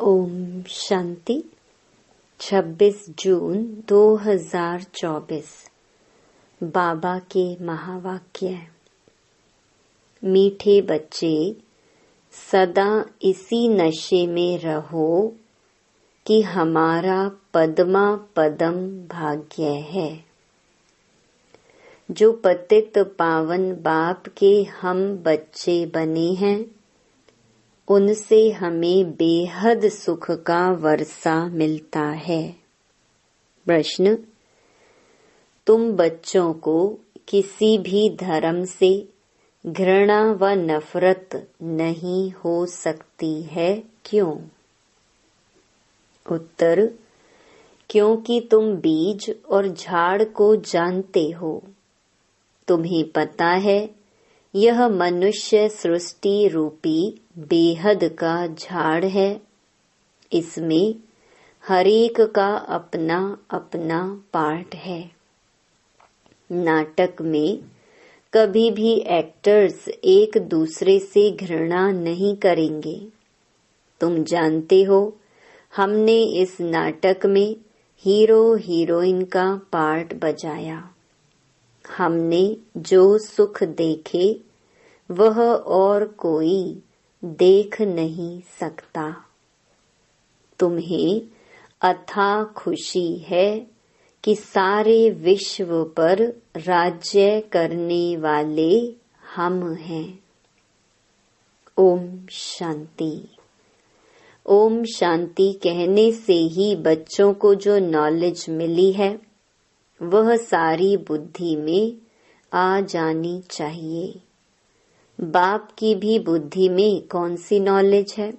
ओम शांति। 26 जून 2024 बाबा के महावाक्य। मीठे बच्चे, सदा इसी नशे में रहो कि हमारा पद्मा पदम भाग्य है। जो पतित पावन बाप के हम बच्चे बने हैं, उनसे हमें बेहद सुख का वर्षा मिलता है। प्रश्न: तुम बच्चों को किसी भी धर्म से घृणा व नफरत नहीं हो सकती है, क्यों? उत्तर: क्योंकि तुम बीज और झाड़ को जानते हो। तुम्हें पता है यह मनुष्य सृष्टि रूपी बेहद का झाड़ है। इसमें हर एक का अपना अपना पार्ट है। नाटक में कभी भी एक्टर्स एक दूसरे से घृणा नहीं करेंगे। तुम जानते हो, हमने इस नाटक में हीरो हीरोइन का पार्ट बजाया। हमने जो सुख देखे वह और कोई देख नहीं सकता। तुम्हें अथाह खुशी है कि सारे विश्व पर राज्य करने वाले हम हैं। ओम शांति। ओम शांति कहने से ही बच्चों को जो नॉलेज मिली है वह सारी बुद्धि में आ जानी चाहिए। बाप की भी बुद्धि में कौन सी नॉलेज है?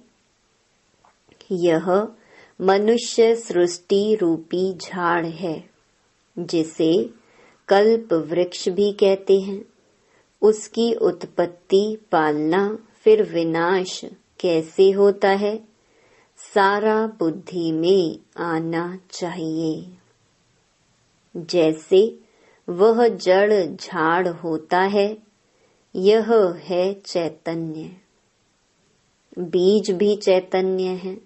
यह मनुष्य सृष्टि रूपी झाड़ है, जिसे कल्प वृक्ष भी कहते हैं। उसकी उत्पत्ति, पालना, फिर विनाश कैसे होता है, सारा बुद्धि में आना चाहिए। जैसे वह जड़ झाड़ होता है, यह है चैतन्य। बीज भी चैतन्य है,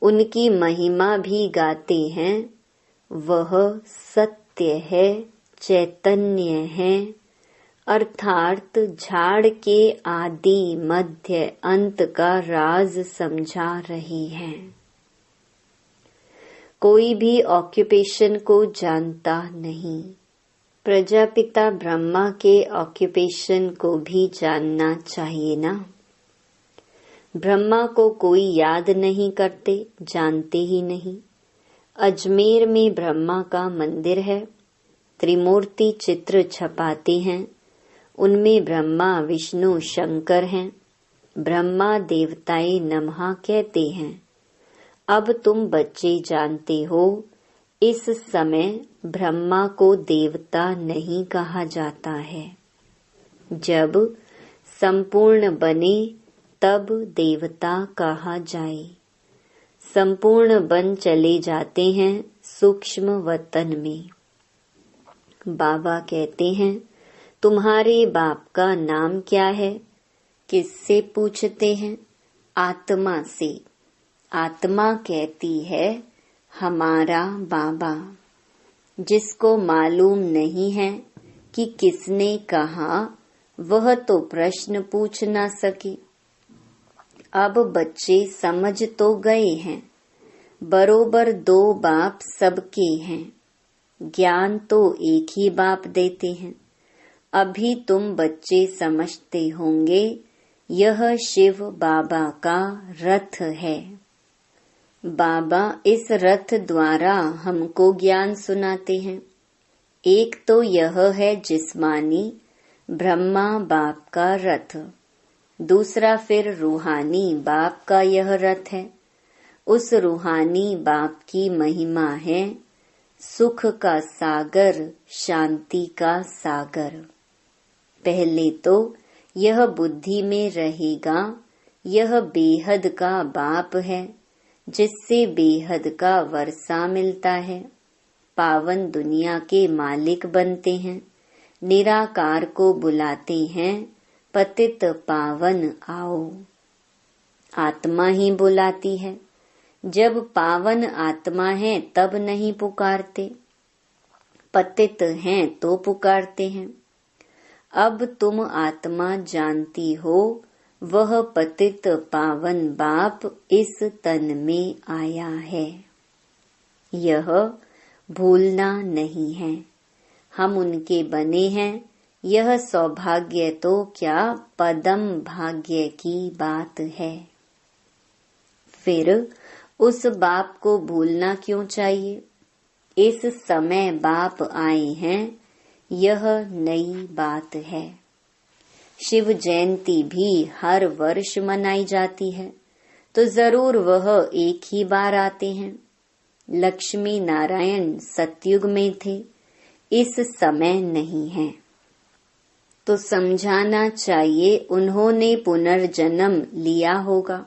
उनकी महिमा भी गाते हैं। वह सत्य है, चैतन्य है, अर्थात झाड़ के आदि मध्य अंत का राज समझा रही है। कोई भी ऑक्यूपेशन को जानता नहीं। प्रजापिता ब्रह्मा के ऑक्यूपेशन को भी जानना चाहिए ना। ब्रह्मा को कोई याद नहीं करते, जानते ही नहीं। अजमेर में ब्रह्मा का मंदिर है। त्रिमूर्ति चित्र छपाते हैं, उनमें ब्रह्मा, विष्णु, शंकर हैं। ब्रह्मा देवताए नमः कहते हैं। अब तुम बच्चे जानते हो, इस समय ब्रह्मा को देवता नहीं कहा जाता है। जब संपूर्ण बने तब देवता कहा जाए। संपूर्ण बन चले जाते हैं सूक्ष्म वतन में। बाबा कहते हैं, तुम्हारे बाप का नाम क्या है? किससे पूछते हैं? आत्मा से। आत्मा कहती है, हमारा बाबा। जिसको मालूम नहीं है कि किसने कहा, वह तो प्रश्न पूछ ना सके। अब बच्चे समझ तो गए हैं, बरोबर दो बाप सबके हैं। ज्ञान तो एक ही बाप देते हैं। अभी तुम बच्चे समझते होंगे, यह शिव बाबा का रथ है। बाबा इस रथ द्वारा हमको ज्ञान सुनाते हैं। एक तो यह है जिस्मानी ब्रह्मा बाप का रथ, दूसरा फिर रूहानी बाप का यह रथ है। उस रूहानी बाप की महिमा है सुख का सागर, शांति का सागर। पहले तो यह बुद्धि में रहेगा, यह बेहद का बाप है, जिससे बेहद का वर्षा मिलता है। पावन दुनिया के मालिक बनते हैं। निराकार को बुलाते हैं, पतित पावन आओ। आत्मा ही बुलाती है, जब पावन आत्मा है तब नहीं पुकारते, पतित हैं तो पुकारते हैं। अब तुम आत्मा जानती हो वह पतित पावन बाप इस तन में आया है। यह भूलना नहीं है, हम उनके बने हैं। यह सौभाग्य तो क्या पदम भाग्य की बात है। फिर उस बाप को भूलना क्यों चाहिए। इस समय बाप आए हैं, यह नई बात है। शिव जयंती भी हर वर्ष मनाई जाती है, तो जरूर वह एक ही बार आते हैं। लक्ष्मी नारायण सतयुग में थे, इस समय नहीं है, तो समझाना चाहिए उन्होंने पुनर्जन्म लिया होगा।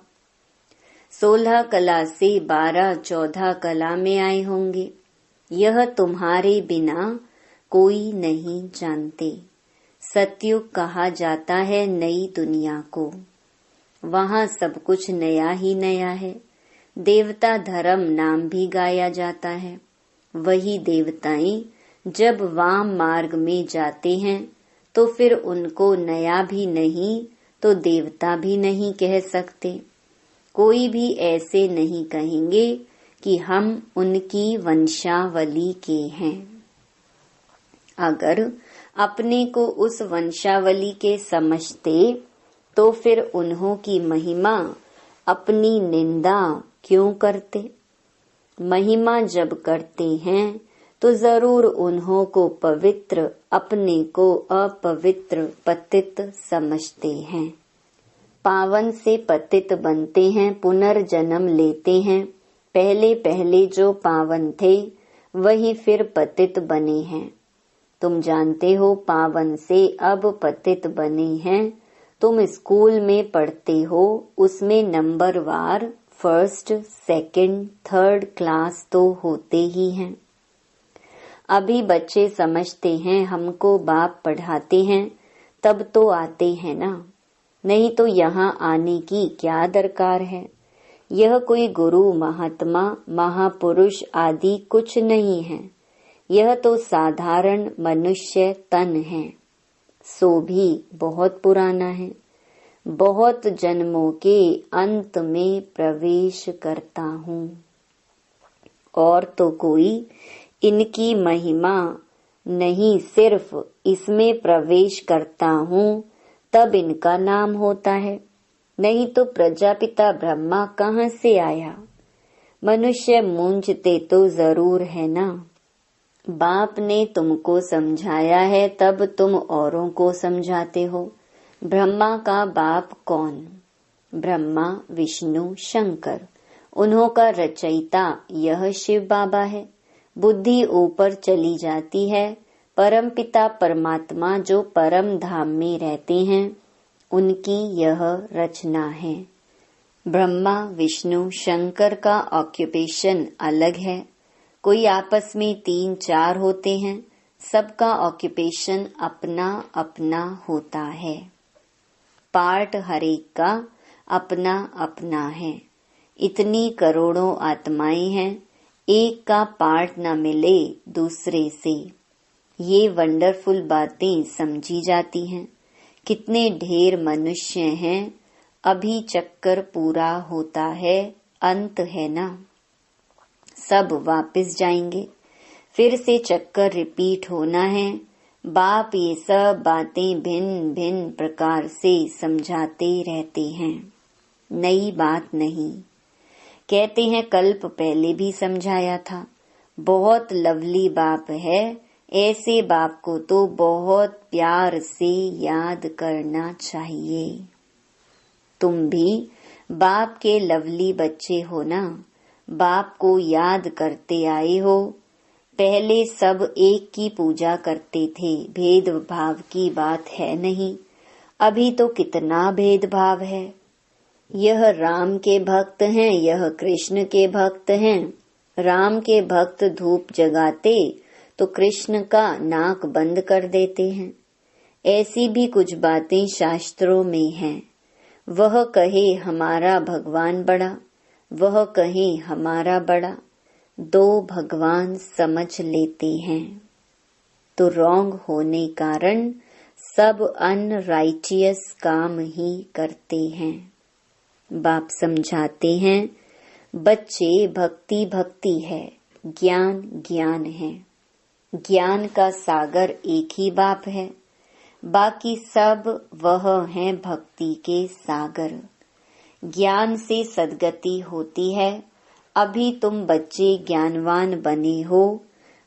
16 कला से 12-14 कला में आए होंगे। यह तुम्हारे बिना कोई नहीं जानते। सतयुग कहा जाता है नई दुनिया को, वहाँ सब कुछ नया ही नया है। देवता धर्म नाम भी गाया जाता है। वही देवताएं जब वाम मार्ग में जाते हैं तो फिर उनको नया भी नहीं तो देवता भी नहीं कह सकते। कोई भी ऐसे नहीं कहेंगे कि हम उनकी वंशावली के हैं। अगर अपने को उस वंशावली के समझते तो फिर उन्हों की महिमा अपनी निंदा क्यों करते। महिमा जब करते हैं तो जरूर उन्हों को पवित्र, अपने को अपवित्र पतित समझते हैं। पावन से पतित बनते हैं, पुनर्जन्म लेते हैं। पहले पहले जो पावन थे वही फिर पतित बने हैं। तुम जानते हो पावन से अब पतित बने हैं। तुम स्कूल में पढ़ते हो, उसमें नंबर वार फर्स्ट, सेकंड, थर्ड क्लास तो होते ही हैं। अभी बच्चे समझते हैं हमको बाप पढ़ाते हैं, तब तो आते हैं ना, नहीं तो यहाँ आने की क्या दरकार है। यह कोई गुरु, महात्मा, महापुरुष आदि कुछ नहीं है। यह तो साधारण मनुष्य तन है, सो भी बहुत पुराना है। बहुत जन्मों के अंत में प्रवेश करता हूँ, और तो कोई इनकी महिमा नहीं, सिर्फ इसमें प्रवेश करता हूँ तब इनका नाम होता है। नहीं तो प्रजापिता ब्रह्मा कहाँ से आया। मनुष्य मूंझते तो जरूर है ना। बाप ने तुमको समझाया है तब तुम औरों को समझाते हो। ब्रह्मा का बाप कौन। ब्रह्मा, विष्णु, शंकर, उन्हों का रचयिता यह शिव बाबा है। बुद्धि ऊपर चली जाती है। परमपिता परमात्मा जो परम धाम में रहते हैं उनकी यह रचना है। ब्रह्मा, विष्णु, शंकर का ऑक्यूपेशन अलग है। कोई आपस में 3-4 होते हैं, सबका ऑक्यूपेशन अपना अपना होता है। पार्ट हरेक का अपना अपना है। इतनी करोड़ों आत्माएं हैं, एक का पार्ट न मिले दूसरे से। ये वंडरफुल बातें समझी जाती हैं। कितने ढेर मनुष्य हैं, अभी चक्कर पूरा होता है, अंत है ना, सब वापस जाएंगे। फिर से चक्कर रिपीट होना है। बाप ये सब बातें भिन्न भिन्न प्रकार से समझाते रहते हैं, नई बात नहीं। कहते हैं कल्प पहले भी समझाया था। बहुत लवली बाप है, ऐसे बाप को तो बहुत प्यार से याद करना चाहिए। तुम भी बाप के लवली बच्चे हो ना, बाप को याद करते आए हो। पहले सब एक की पूजा करते थे, भेदभाव की बात है नहीं। अभी तो कितना भेदभाव है। यह राम के भक्त हैं, यह कृष्ण के भक्त हैं। राम के भक्त धूप जगाते तो कृष्ण का नाक बंद कर देते हैं। ऐसी भी कुछ बातें शास्त्रों में हैं। वह कहे हमारा भगवान बड़ा, वह कहें हमारा बड़ा, दो भगवान समझ लेते हैं। तो रॉन्ग होने कारण सब अनराइटियस काम ही करते हैं। बाप समझाते हैं, बच्चे भक्ति भक्ति है, ज्ञान ज्ञान है। ज्ञान का सागर एक ही बाप है, बाकी सब वह हैं भक्ति के सागर। ज्ञान से सद्गति होती है। अभी तुम बच्चे ज्ञानवान बने हो,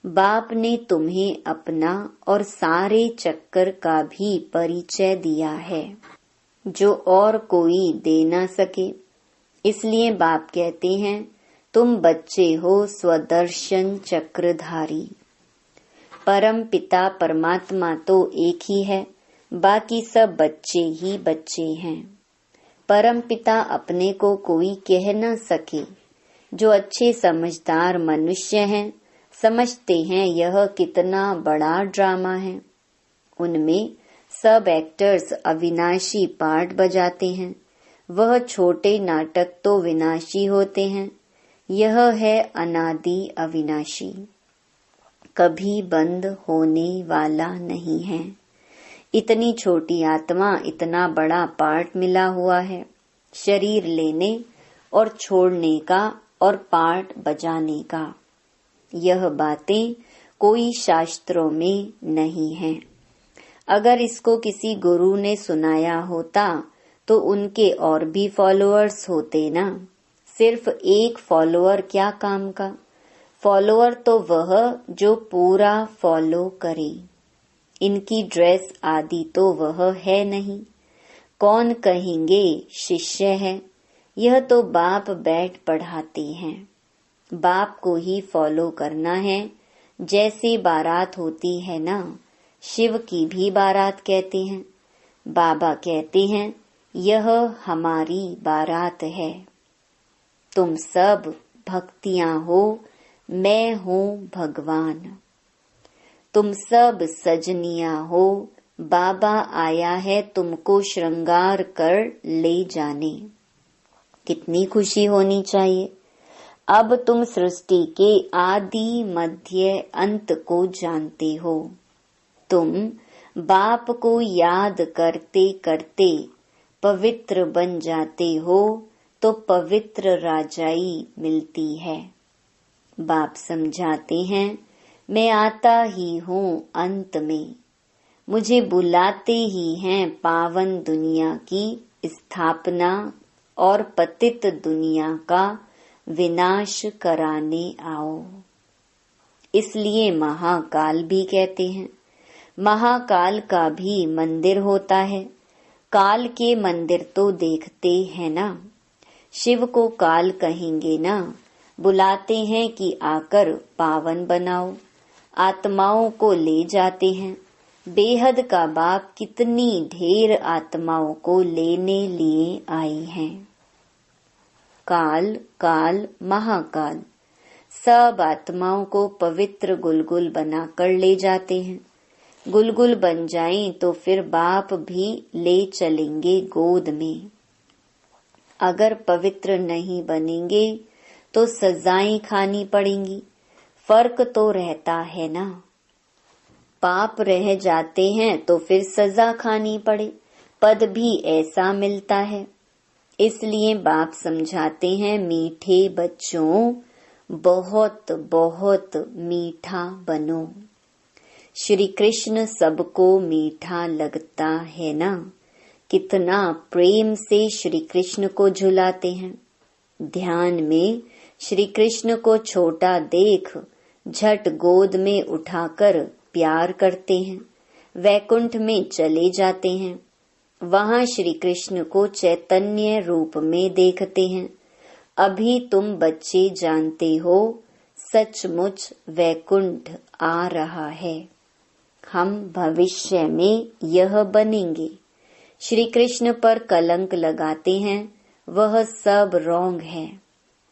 बाप ने तुम्हें अपना और सारे चक्कर का भी परिचय दिया है, जो और कोई दे न सके। इसलिए बाप कहते हैं, तुम बच्चे हो स्वदर्शन चक्रधारी। परम पिता परमात्मा तो एक ही है, बाकी सब बच्चे ही बच्चे हैं। परम पिता अपने को कोई कह न सके। जो अच्छे समझदार मनुष्य हैं, समझते हैं यह कितना बड़ा ड्रामा है। उनमें सब एक्टर्स अविनाशी पार्ट बजाते हैं। वह छोटे नाटक तो विनाशी होते हैं। यह है अनादि अविनाशी, कभी बंद होने वाला नहीं है। इतनी छोटी आत्मा, इतना बड़ा पार्ट मिला हुआ है, शरीर लेने और छोड़ने का और पार्ट बजाने का। यह बातें कोई शास्त्रों में नहीं है। अगर इसको किसी गुरु ने सुनाया होता तो उनके और भी फॉलोअर्स होते ना। सिर्फ एक फॉलोअर क्या काम का? फॉलोअर तो वह जो पूरा फॉलो करे। इनकी ड्रेस आदि तो वह है नहीं। कौन कहेंगे शिष्य है? यह तो बाप बैठ पढ़ाते हैं। बाप को ही फॉलो करना है। जैसे बारात होती है ना, शिव की भी बारात कहते हैं। बाबा कहते हैं, यह हमारी बारात है। तुम सब भक्तियां हो, मैं हूँ भगवान। तुम सब सजनियां हो, बाबा आया है तुमको श्रृंगार कर ले जाने। कितनी खुशी होनी चाहिए। अब तुम सृष्टि के आदि मध्य अंत को जानते हो। तुम बाप को याद करते करते पवित्र बन जाते हो, तो पवित्र राजाई मिलती है। बाप समझाते हैं, मैं आता ही हूँ अंत में। मुझे बुलाते ही हैं पावन दुनिया की स्थापना और पतित दुनिया का विनाश कराने आओ। इसलिए महाकाल भी कहते हैं। महाकाल का भी मंदिर होता है। काल के मंदिर तो देखते हैं ना। शिव को काल कहेंगे ना। बुलाते हैं कि आकर पावन बनाओ। आत्माओं को ले जाते हैं। बेहद का बाप कितनी ढेर आत्माओं को लेने लिए आए हैं। काल, काल, महाकाल सब आत्माओं को पवित्र गुलगुल बनाकर ले जाते हैं। गुलगुल बन जाएं तो फिर बाप भी ले चलेंगे गोद में। अगर पवित्र नहीं बनेंगे तो सजाएं खानी पड़ेंगी। फर्क तो रहता है ना। पाप रह जाते हैं तो फिर सजा खानी पड़े, पद भी ऐसा मिलता है। इसलिए बाप समझाते हैं, मीठे बच्चों बहुत बहुत मीठा बनो। श्री कृष्ण सबको मीठा लगता है ना। कितना प्रेम से श्री कृष्ण को झुलाते हैं। ध्यान में श्री कृष्ण को छोटा देख झट गोद में उठाकर प्यार करते हैं। वैकुंठ में चले जाते हैं। वहां श्री कृष्ण को चैतन्य रूप में देखते हैं। अभी तुम बच्चे जानते हो, सचमुच वैकुंठ आ रहा है। हम भविष्य में यह बनेंगे। श्री कृष्ण पर कलंक लगाते हैं, वह सब रॉन्ग है।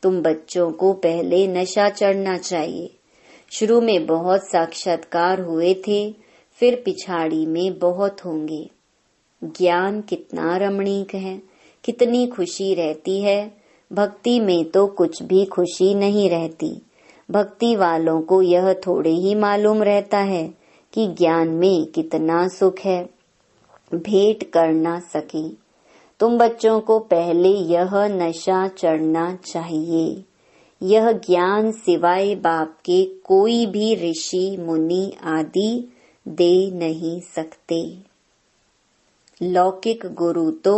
तुम बच्चों को पहले नशा चढ़ना चाहिए। शुरू में बहुत साक्षात्कार हुए थे, फिर पिछाड़ी में बहुत होंगे। ज्ञान कितना रमणीक है, कितनी खुशी रहती है। भक्ति में तो कुछ भी खुशी नहीं रहती। भक्ति वालों को यह थोड़े ही मालूम रहता है कि ज्ञान में कितना सुख है, भेंट कर ना सके। तुम बच्चों को पहले यह नशा चढ़ना चाहिए। यह ज्ञान सिवाय बाप के कोई भी ऋषि मुनि आदि दे नहीं सकते। लौकिक गुरु तो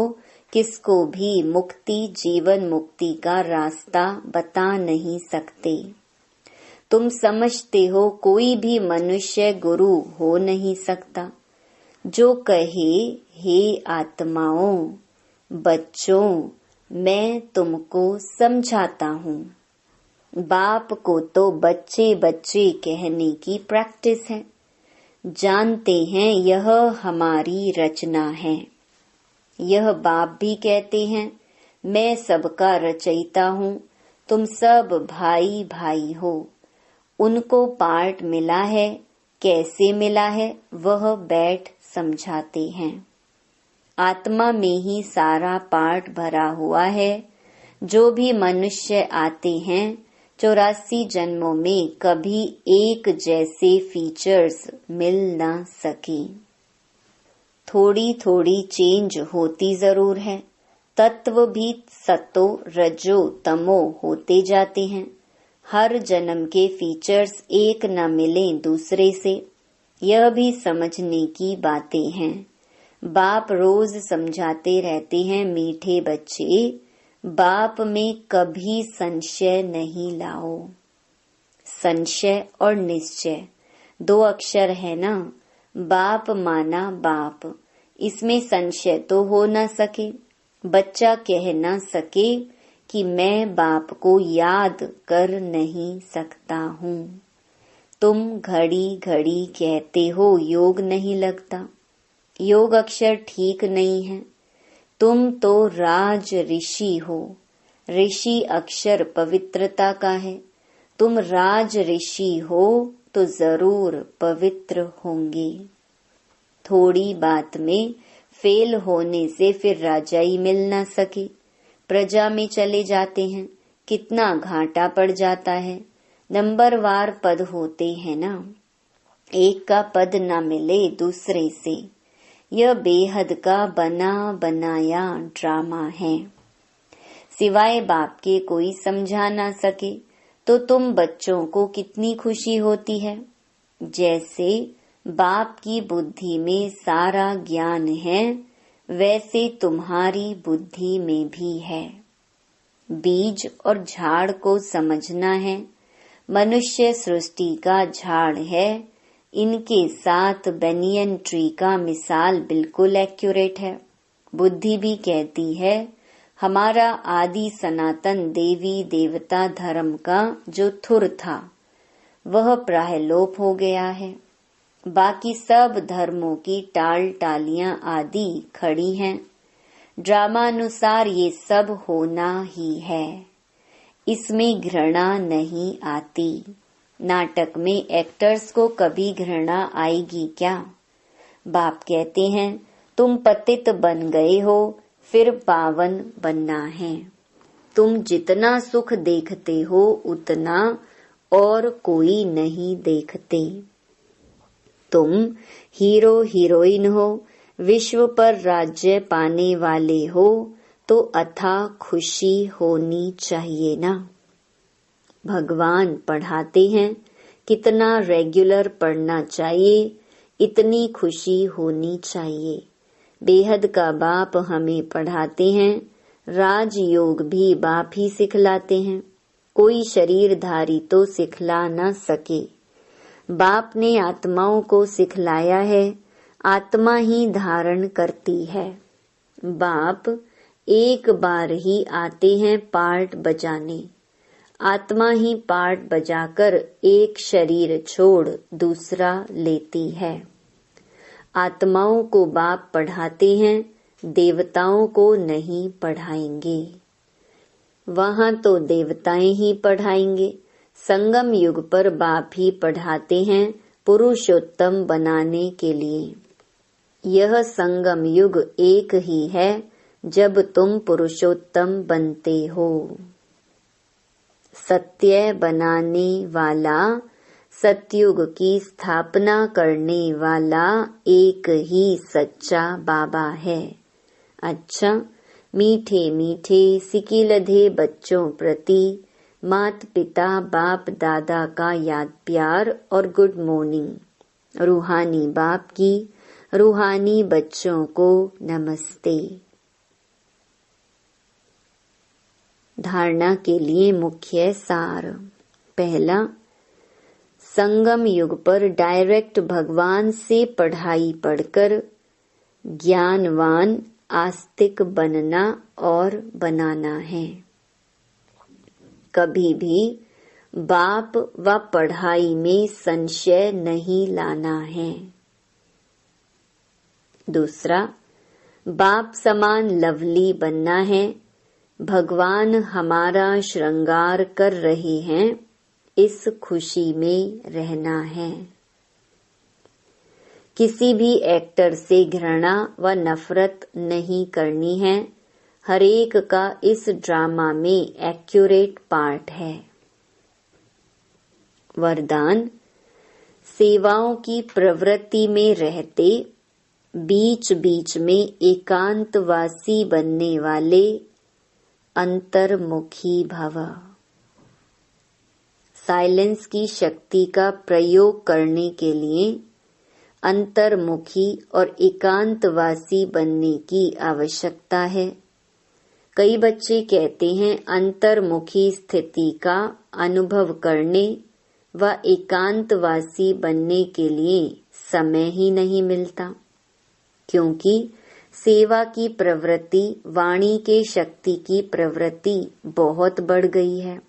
किसको भी मुक्ति, जीवन मुक्ति का रास्ता बता नहीं सकते। तुम समझते हो कोई भी मनुष्य गुरु हो नहीं सकता। जो कहे, हे आत्माओं, बच्चों, मैं तुमको समझाता हूँ। बाप को तो बच्चे बच्चे कहने की प्रैक्टिस है। जानते हैं यह हमारी रचना है। यह बाप भी कहते हैं, मैं सबका रचयिता हूँ, तुम सब भाई भाई हो। उनको पार्ट मिला है, कैसे मिला है वह बैठ समझाते हैं। आत्मा में ही सारा पार्ट भरा हुआ है। जो भी मनुष्य आते हैं 84 जन्मों में कभी एक जैसे फीचर्स मिल ना सके। थोड़ी थोड़ी चेंज होती जरूर है। तत्व भी सतो रजो तमो होते जाते हैं। हर जन्म के फीचर्स एक न मिले दूसरे से, यह भी समझने की बातें हैं। बाप रोज समझाते रहते हैं, मीठे बच्चे, बाप में कभी संशय नहीं लाओ। संशय और निश्चय 2 अक्षर है ना। बाप माना बाप, इसमें संशय तो हो न सके। बच्चा कह न सके कि मैं बाप को याद कर नहीं सकता हूँ। तुम घड़ी घड़ी कहते हो योग नहीं लगता। योग अक्षर ठीक नहीं है। तुम तो राज ऋषि हो। ऋषि अक्षर पवित्रता का है। तुम राज ऋषि हो तो जरूर पवित्र होंगे। थोड़ी बात में फेल होने से फिर राजाई मिल न सके, प्रजा में चले जाते हैं, कितना घाटा पड़ जाता है। नंबरवार पद होते हैं ना, एक का पद न मिले दूसरे से। यह बेहद का बना बनाया ड्रामा है। सिवाय बाप के कोई समझा ना सके तो तुम बच्चों को कितनी खुशी होती है। जैसे बाप की बुद्धि में सारा ज्ञान है, वैसे तुम्हारी बुद्धि में भी है। बीज और झाड़ को समझना है। मनुष्य सृष्टि का झाड़ है। इनके साथ बेनियन ट्री का मिसाल बिल्कुल एक्यूरेट है। बुद्धि भी कहती है, हमारा आदि सनातन देवी देवता धर्म का जो थुर था वह प्रायलोप हो गया है। बाकी सब धर्मों की टाल टालियां आदि खड़ी हैं। ड्रामानुसार ये सब होना ही है। इसमें घृणा नहीं आती। नाटक में एक्टर्स को कभी घृणा आएगी क्या? बाप कहते हैं, तुम पतित बन गए हो, फिर पावन बनना है। तुम जितना सुख देखते हो उतना और कोई नहीं देखते। तुम हीरो हीरोइन हो, विश्व पर राज्य पाने वाले हो, तो अथाह खुशी होनी चाहिए ना। भगवान पढ़ाते हैं, कितना रेगुलर पढ़ना चाहिए, इतनी खुशी होनी चाहिए। बेहद का बाप हमें पढ़ाते हैं। राजयोग भी बाप ही सिखलाते हैं। कोई शरीरधारी तो सिखला न सके। बाप ने आत्माओं को सिखलाया है। आत्मा ही धारण करती है। बाप एक बार ही आते हैं पार्ट बजाने। आत्मा ही पार्ट बजाकर एक शरीर छोड़ दूसरा लेती है। आत्माओं को बाप पढ़ाते हैं, देवताओं को नहीं पढ़ाएंगे। वहां तो देवताएं ही पढ़ाएंगे। संगम युग पर बाप ही पढ़ाते हैं पुरुषोत्तम बनाने के लिए। यह संगम युग एक ही है, जब तुम पुरुषोत्तम बनते हो। सत्य बनाने वाला, सतयुग की स्थापना करने वाला एक ही सच्चा बाबा है। अच्छा, मीठे मीठे सिकिलधे बच्चों प्रति माता पिता बाप दादा का याद प्यार और गुड मॉर्निंग। रूहानी बाप की रूहानी बच्चों को नमस्ते। धारणा के लिए मुख्य सार। पहला, संगम युग पर डायरेक्ट भगवान से पढ़ाई पढ़कर ज्ञानवान आस्तिक बनना और बनाना है। कभी भी बाप व पढ़ाई में संशय नहीं लाना है। दूसरा, बाप समान लवली बनना है। भगवान हमारा श्रृंगार कर रहे हैं, इस खुशी में रहना है। किसी भी एक्टर से घृणा व नफरत नहीं करनी है। हर एक का इस ड्रामा में एक्यूरेट पार्ट है। वरदान, सेवाओं की प्रवृत्ति में रहते बीच बीच में एकांतवासी बनने वाले अंतर्मुखी भव। साइलेंस की शक्ति का प्रयोग करने के लिए अंतर्मुखी और एकांतवासी बनने की आवश्यकता है। कई बच्चे कहते हैं अंतर्मुखी स्थिति का अनुभव करने व एकांतवासी बनने के लिए समय ही नहीं मिलता, क्योंकि सेवा की प्रवृत्ति, वाणी के शक्ति की प्रवृत्ति बहुत बढ़ गई है।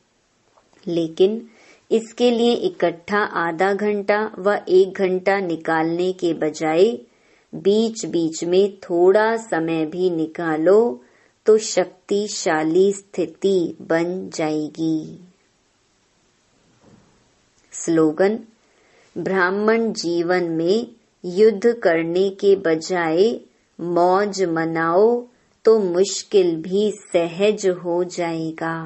लेकिन इसके लिए इकट्ठा आधा घंटा व 1 घंटा निकालने के बजाय बीच बीच में थोड़ा समय भी निकालो तो शक्तिशाली स्थिति बन जाएगी। स्लोगन, ब्राह्मण जीवन में युद्ध करने के बजाय मौज मनाओ तो मुश्किल भी सहज हो जाएगा।